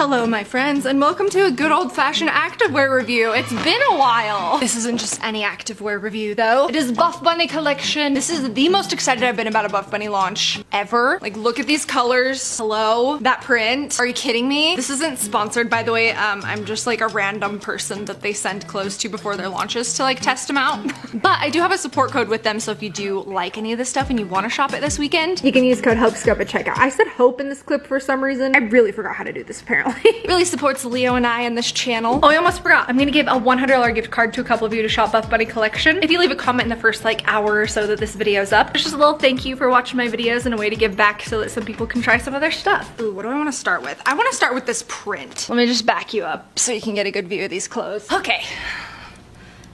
Hello my friends, and welcome to a good old-fashioned activewear review. It's been a while. This isn't just any activewear review though. It is Buff Bunny collection. This is the most excited I've been about a Buff Bunny launch ever. Like, look at these colors. Hello? That print. Are you kidding me? This isn't sponsored, by the way. I'm just like a random person that they send clothes to before their launches to like test them out. But I do have a support code with them, so if you do like any of this stuff and you want to shop it this weekend, you can use code HOPESCOPE at checkout. I said hope in this clip for some reason. I really forgot how to do this apparently. Really supports Leo and I in this channel. Oh, I almost forgot. I'm gonna give a $100 gift card to a couple of you to shop Buff Bunny collection. If you leave a comment in the first like hour or so that this video's up, it's just a little thank you for watching my videos and a way to give back so that some people can try some of their stuff. Ooh, what do I want to start with? I want to start with this print. Let me just back you up so you can get a good view of these clothes. Okay.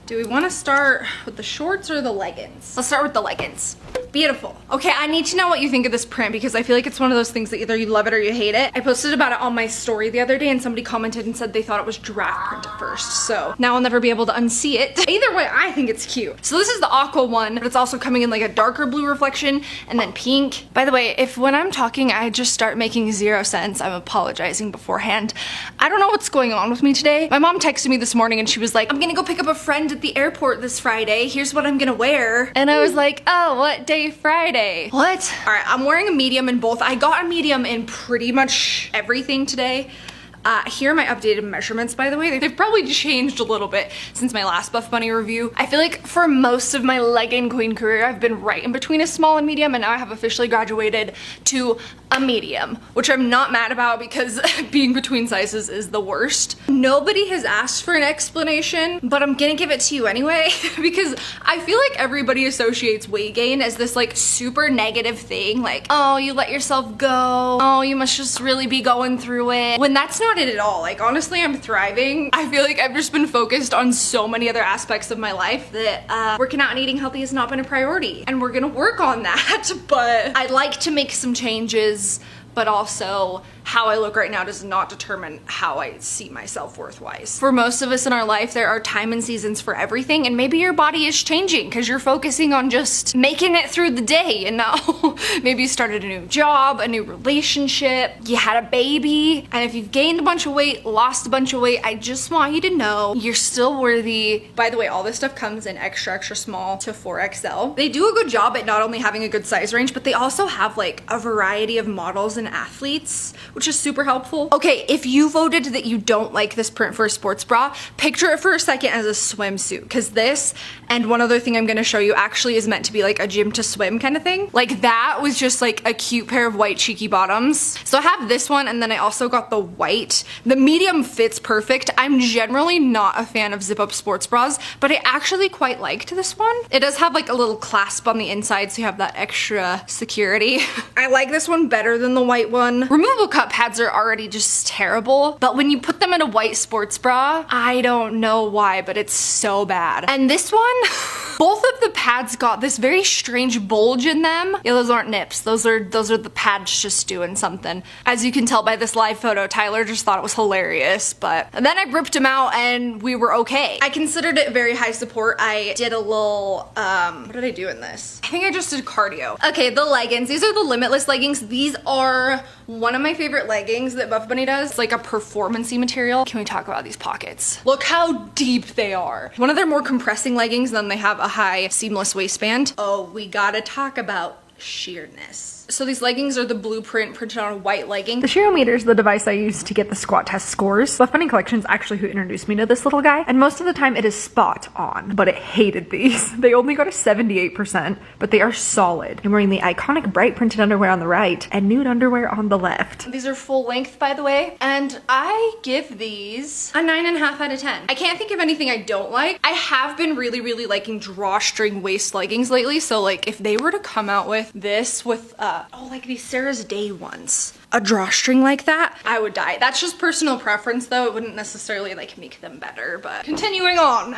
Do we want to start with the shorts or the leggings? Let's start with the leggings. Beautiful. Okay, I need to know what you think of this print because I feel like it's one of those things that either you love it or you hate it. I posted about it on my story the other day and somebody commented and said they thought it was draft print at first. So now I'll never be able to unsee it. Either way, I think it's cute. So this is the aqua one, but it's also coming in like a darker blue reflection and then pink. By the way, if when I'm talking I just start making zero sense, I'm apologizing beforehand. I don't know what's going on with me today. My mom texted me this morning and she was like, I'm gonna go pick up a friend at the airport this Friday. Here's what I'm gonna wear. And I was like, oh, what day Friday? What? All right, I'm wearing a medium in both. I got a medium in pretty much everything today. Here are my updated measurements, by the way. They've probably changed a little bit since my last Buff Bunny review. I feel like for most of my legging queen career, I've been right in between a small and medium, and now I have officially graduated to a medium, which I'm not mad about because being between sizes is the worst. Nobody has asked for an explanation, but I'm gonna give it to you anyway because I feel like everybody associates weight gain as this like super negative thing, like, oh, you let yourself go, oh, you must just really be going through it, when that's not it at all. Like, honestly, I'm thriving. I feel like I've just been focused on so many other aspects of my life that working out and eating healthy has not been a priority, and we're gonna work on that. But I'd like to make some changes, but also how I look right now does not determine how I see myself worth-wise. For most of us in our life, there are time and seasons for everything, and maybe your body is changing because you're focusing on just making it through the day, you know? Maybe you started a new job, a new relationship, you had a baby, and if you've gained a bunch of weight, lost a bunch of weight, I just want you to know you're still worthy. By the way, all this stuff comes in extra, extra small to 4XL. They do a good job at not only having a good size range, but they also have like a variety of models and athletes, which is super helpful. Okay, if you voted that you don't like this print for a sports bra, picture it for a second as a swimsuit, because this and one other thing I'm gonna show you actually is meant to be like a gym to swim kind of thing. Like, that was just like a cute pair of white cheeky bottoms. So I have this one, and then I also got the white. The medium fits perfect. I'm generally not a fan of zip up sports bras, but I actually quite liked this one. It does have like a little clasp on the inside, so you have that extra security. I like this one better than the white one. Removable cup pads are already just terrible, but when you put them in a white sports bra, I don't know why, but it's so bad. And this one, both of the pads got this very strange bulge in them. Yeah, those aren't nips. Those are the pads just doing something. As you can tell by this live photo, Tyler just thought it was hilarious, but then I ripped them out and we were okay. I considered it very high support. I did a little, what did I do in this? I think I just did cardio. Okay, the leggings. These are the Limitless leggings. These are one of my favorite leggings that Buff Bunny does. It's like a performance-y material. Can we talk about these pockets? Look how deep they are. One of their more compressing leggings, then they have a high seamless waistband. Oh, we gotta talk about sheerness. So these leggings are the blueprint printed on a white legging. The shearometer is the device I use to get the squat test scores. Buff Bunny Collection is actually who introduced me to this little guy, and most of the time it is spot on, but it hated these. They only got a 78%, but they are solid. I'm wearing the iconic bright printed underwear on the right and nude underwear on the left. These are full length, by the way, and I give these a 9.5 out of 10. I can't think of anything I don't like. I have been really, really liking drawstring waist leggings lately, so like if they were to come out with this with oh, like these Sarah's Day ones, a drawstring like that, I would die. That's just personal preference though. It wouldn't necessarily like make them better, but continuing on.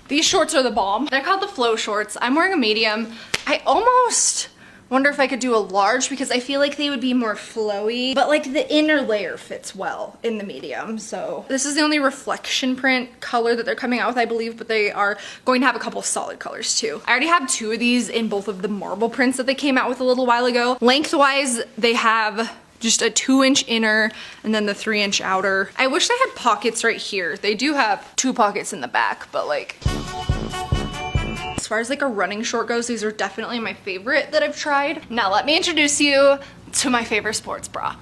These shorts are the bomb. They're called the flow shorts. I'm wearing a medium. I almost wonder if I could do a large because I feel like they would be more flowy, but like the inner layer fits well in the medium. So this is the only reflection print color that they're coming out with, I believe, but they are going to have a couple solid colors too. I already have two of these in both of the marble prints that they came out with a little while ago. Lengthwise, they have Just a 2-inch inner and then the 3-inch outer. I wish they had pockets right here. They do have 2 pockets in the back, but like, as far as like a running short goes, these are definitely my favorite that I've tried. Now let me introduce you to my favorite sports bra.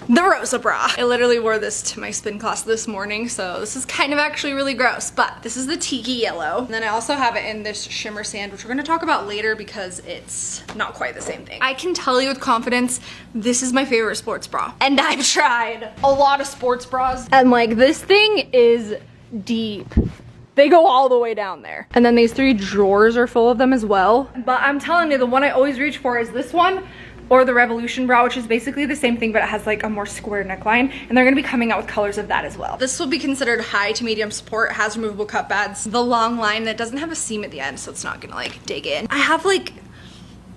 The Rosa bra. I literally wore this to my spin class this morning, so this is kind of actually really gross, but this is the tiki yellow. And then I also have it in this shimmer sand, which we're gonna talk about later because it's not quite the same thing. I can tell you with confidence, this is my favorite sports bra. And I've tried a lot of sports bras, and like this thing is deep. They go all the way down there. And then these 3 drawers are full of them as well. But I'm telling you, the one I always reach for is this one, or the Revolution bra, which is basically the same thing, but it has like a more square neckline, and they're gonna be coming out with colors of that as well. This will be considered high to medium support. It has removable cut pads. The long line that doesn't have a seam at the end, so it's not gonna like dig in. I have like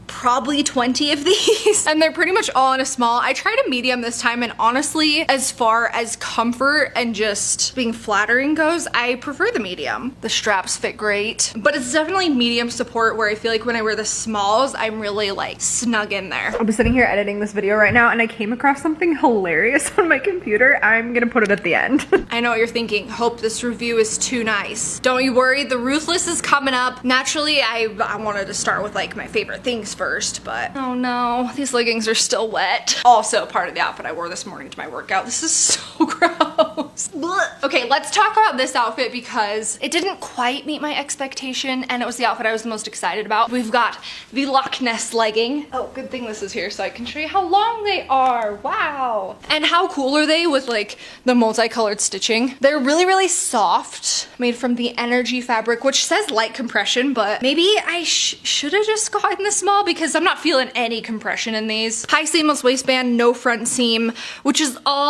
probably 20 of these and they're pretty much all in a small. I tried a medium this time, and honestly, as far as comfort and just being flattering goes, I prefer the medium. The straps fit great, but it's definitely medium support, where I feel like when I wear the smalls, I'm really like snug in there. I'm sitting here editing this video right now and I came across something hilarious on my computer. I'm gonna put it at the end. I know what you're thinking. Hope this review is too nice. Don't you worry, the Ruthless is coming up. Naturally, I wanted to start with like my favorite things first, but oh no, these leggings are still wet. Also part of the outfit I wore this morning to my workout. This is so gross. Blech. Okay, let's talk about this outfit because it didn't quite meet my expectation, and it was the outfit I was the most excited about. We've got the Loch Ness legging. Oh, good thing this is here so I can show you how long they are. Wow. And how cool are they with like the multicolored stitching? They're really, really soft, made from the Energy fabric, which says light compression, but maybe I should have just gotten the small because I'm not feeling any compression in these. High seamless waistband, no front seam, which is all